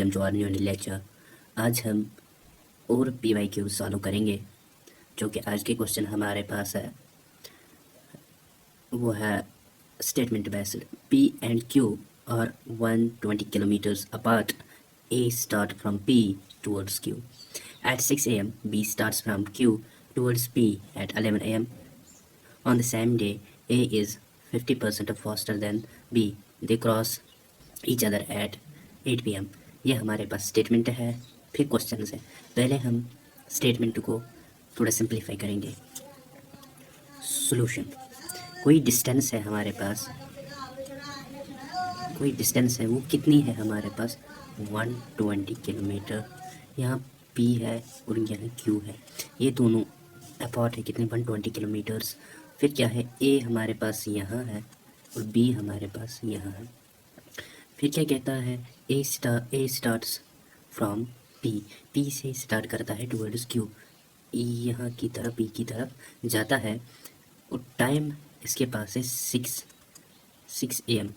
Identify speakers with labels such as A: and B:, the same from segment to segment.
A: Welcome to our new lecture. आज हम और PYQ सॉल्व करेंगे। जो कि आज के क्वेश्चन हमारे पास है वो है statement based. P and Q are 120 kilometers apart. A start from P towards Q. At 6 a.m. B starts from Q towards P at 11 a.m. On the same day, A is 50% faster than B. They cross each other at 8 p.m. ये हमारे पास statement है। फिर question है। पहले हम statement को थोड़ा simplify करेंगे। सॉल्यूशन, कोई डिस्टेंस है हमारे पास, कोई डिस्टेंस है, वो कितनी है हमारे पास 120 किलोमीटर। यहाँ P है और यहाँ Q है, ये दोनों अपार्ट है कितने 120 किलोमीटर्स। फिर क्या है, A हमारे पास यहाँ है और B हमारे पास यहाँ है। फिर क्या कहता है, A स्टार्ट्स फ्रॉम P से स्टार्ट करता है टुवर्ड्स Q, यहाँ की तरफ B की तरफ जाता है और टाइम इसके पास है 6 AM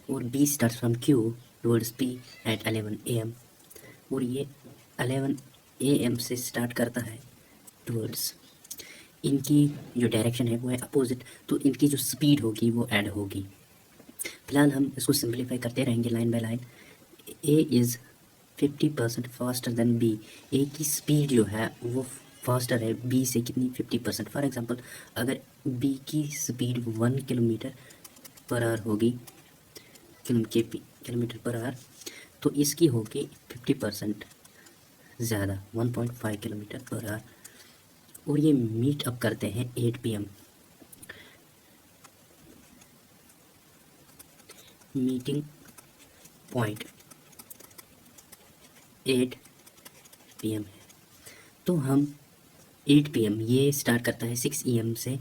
A: और B starts from Q towards P at 11 AM और ये 11 AM से स्टार्ट करता है टुवर्ड्स। इनकी जो डायरेक्शन है वो है अपोजिट, तो इनकी जो स्पीड होगी वो ऐड होगी। फिलहाल हम इसको सिंप्लीफाई करते रहेंगे line by line. A is 50% faster than B। A की स्पीड जो है वो फास्टर है B से कितनी 50%। फॉर एग्जांपल अगर B की स्पीड 1 किलोमीटर पर आवर होगी, किलोमीटर पर आवर, तो इसकी होगी 50% ज़्यादा 1.5 किलोमीटर पर आवर। और ये मीट अप करते हैं 8 PM। मीटिंग पॉइंट 8 PM है, तो हम 8 PM, ये स्टार्ट करता है 6 AM से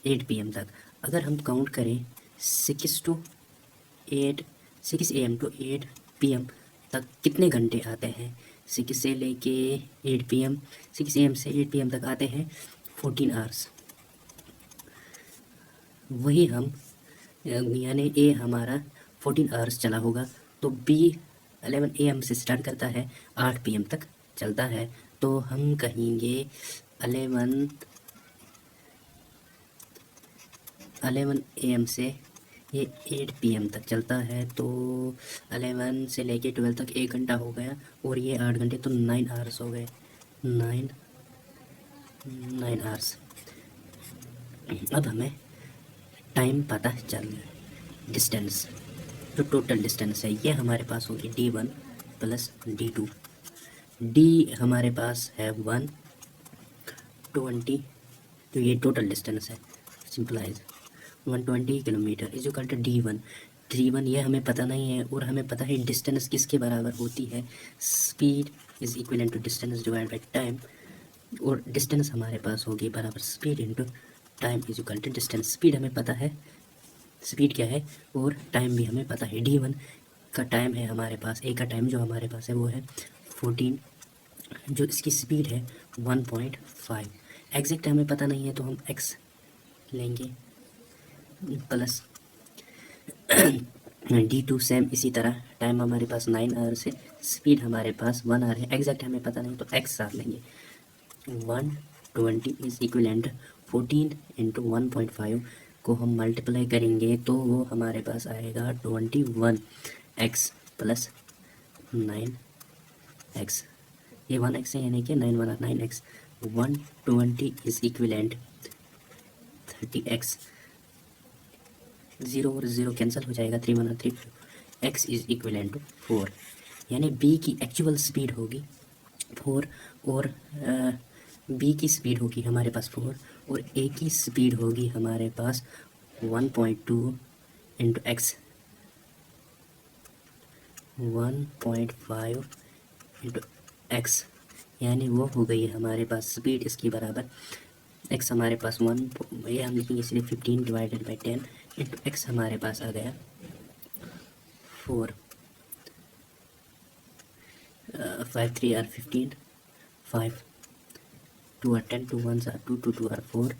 A: 8 PM तक। अगर हम काउंट करें 6 AM टू 8 PM तक कितने घंटे आते हैं, 6 से लेके 8 PM, 6 AM से 8 PM तक आते हैं 14 आवर्स। वही हम यानी A हमारा 14 आवर्स चला होगा, तो B 11 AM से स्टार्ट करता है 8 PM तक चलता है, तो हम कहेंगे 11 AM से ये 8 PM तक चलता है, तो 11 से लेके 12 तक 1 घंटा हो गया और ये 8 घंटे, तो 9 आवर्स हो गए। 9 आवर्स। अब हमें टाइम पता चल गया। डिस्टेंस, जो टोटल डिस्टेंस है ये हमारे पास होगी D1 प्लस D2। D हमारे पास है 120, तो ये टोटल डिस्टेंस है। Simplify 120 kilometre is equal to D1 ये हमें पता नहीं है, और हमें पता है डिस्टेंस किसके बराबर होती है, speed is equal to distance divide by time. और डिस्टेंस हमारे पास होगी बराबर speed into time is equal to distance. Speed हमें पता है स्पीड क्या है, और टाइम भी हमें पता है। D1 का टाइम है हमारे पास, A का टाइम जो हमारे पास है वो है 14, जो इसकी स्पीड है 1.5। एग्जैक्ट हमें पता नहीं है, तो हम x लेंगे प्लस D2 सेम इसी तरह। टाइम हमारे पास 9 आवर्स है, स्पीड हमारे पास 1 आवर है, एग्जैक्ट हमें पता नहीं, तो x साथ लेंगे। 120 इज इक्वलेंट 14 इंटू 1.5 को हम मल्टीप्लाई करेंगे तो वो हमारे पास आएगा 21x प्लस 9x। ये 1x है यानी कि 9x। 120 is equivalent 30x। 0 और 0 कैंसिल हो जाएगा, 3 1 3। x इज इक्वलेंट टू 4, यानी B की एक्चुअल स्पीड होगी 4 और B की स्पीड होगी हमारे पास 4 और A की स्पीड होगी हमारे पास 1.2 इंटू एक्स, 1.5 इंटू एक्स, यानी वो हो गई हमारे पास स्पीड इसकी बराबर। x हमारे पास 1, ये हम लिखेंगे सिर्फ 15 डिवाइडेड बाई 10 इंटू एक्स हमारे पास आ गया 4। 5 3 आर 15, 5 2 आर 10, 2 1 आर 2, 2 2 आर 4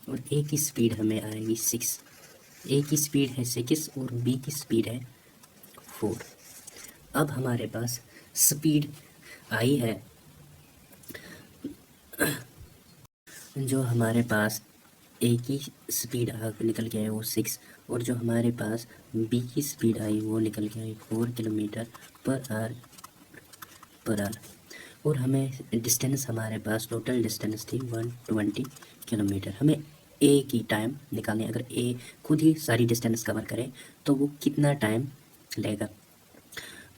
A: और A की स्पीड हमें आएगी 6। ए की स्पीड है 6 और बी की स्पीड है 4। अब हमारे पास स्पीड आई है, जो हमारे पास ए की स्पीड निकल के आई वो 6 और जो हमारे पास बी की स्पीड आई वो निकल के आई 4 किलोमीटर पर आवर। और हमें डिस्टेंस, हमारे पास टोटल डिस्टेंस थी 120 किलोमीटर। हमें ए की टाइम निकालनी है। अगर ए खुद ही सारी डिस्टेंस कवर करे तो वो कितना टाइम लेगा।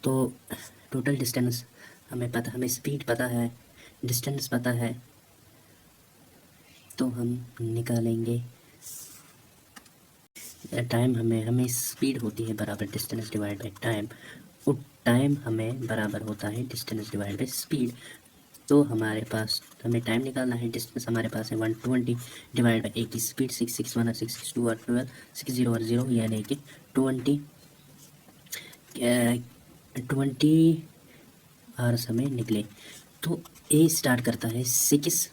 A: तो टोटल डिस्टेंस हमें पता, हमें स्पीड पता है, डिस्टेंस पता है, तो हम निकालेंगे टाइम। हमें स्पीड होती है बराबर डिस्टेंस डिवाइड बाई टाइम, और टाइम हमें बराबर होता है डिस्टेंस डिवाइड बाई स्पीड। तो हमारे पास हमें टाइम निकालना है, डिस्टेंस हमारे पास है 120 डिवाइड बाई ए की स्पीड 6, 6 1 6 6 2 12 6 0 और 0 यानी कि 20 आवर्स हमें निकले। तो ए स्टार्ट करता है 6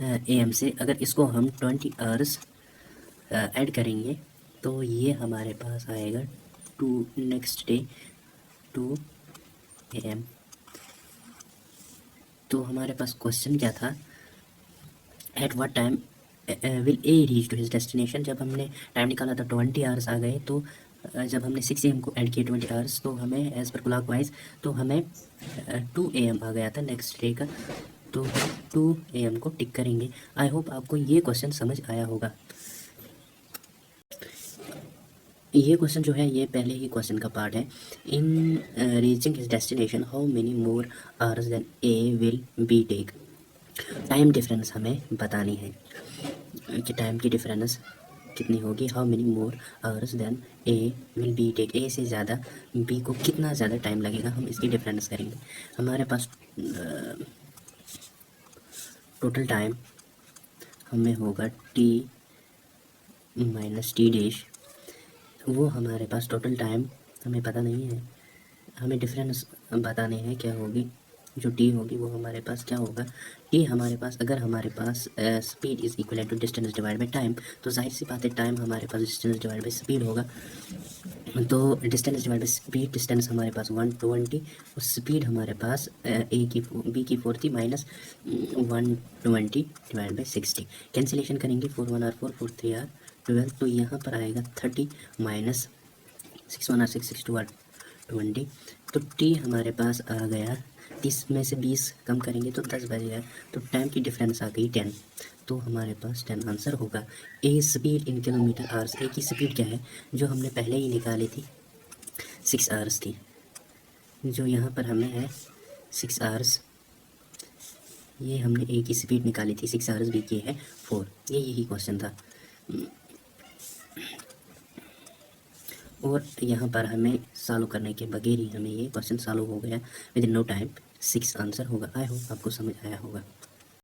A: AM से। अगर इसको हम 20 आवर्स ऐड करेंगे तो ये हमारे पास आएगा नेक्स्ट डे 2 AM। तो हमारे पास क्वेश्चन क्या था, at what time will A reach to his destination. जब हमने टाइम निकाला था 20 आवर्स आ गए, तो जब हमने 6 AM को ऐड किया 20 आवर्स, तो हमें एज़ पर क्लॉक वाइज तो हमें 2 AM आ गया था नेक्स्ट डे का। तो 2 AM को टिक करेंगे। आई होप आपको ये क्वेश्चन समझ आया होगा। ये क्वेश्चन जो है ये पहले ही क्वेश्चन का पार्ट है। In reaching his destination how many more hours than A will B take. Time difference हमें बतानी है कि टाइम की डिफरेंस कितनी होगी। How many more hours than A will B take, A से ज़्यादा बी को कितना ज़्यादा टाइम लगेगा, हम इसकी डिफरेंस करेंगे। हमारे पास टोटल टाइम हमें होगा टी माइनस टी डैश। वो हमारे पास टोटल टाइम हमें पता नहीं है, हमें डिफरेंस बताने हैं क्या होगी। जो टी होगी वो हमारे पास क्या होगा, टी हमारे पास, अगर हमारे पास speed is equal to distance divide by time, तो जाहिर सी बात है टाइम हमारे पास डिस्टेंस डिवाइड बाई स्पीड होगा। तो distance divide by speed, distance हमारे पास 120 और स्पीड हमारे पास बी की 4 थी माइनस 120 डिवाइड बाई 60। कैंसिलेशन करेंगे, 4 1 आर 4 4 3 आर 12, तो यहाँ पर आएगा 30 माइनस 6 1 आर 6 6 2 आर 20। तो टी हमारे पास आ गया, 30 में से 20 कम करेंगे तो 10 बचेगा, तो टाइम की डिफरेंस आ गई 10। तो हमारे पास 10 आंसर होगा। A speed in kilometer hours, A की स्पीड क्या है जो हमने पहले ही निकाली थी 6 आवर्स थी, जो यहाँ पर हमें है 6 आवर्स। ये हमने ए की स्पीड निकाली थी 6 आवर्स, बी की है 4। ये यही क्वेश्चन था। और यहाँ पर हमें सॉल्व करने के बगैर ही हमें ये क्वेश्चन सॉल्व हो गया within no time. 6 answer होगा। आई होप आपको समझ आया होगा।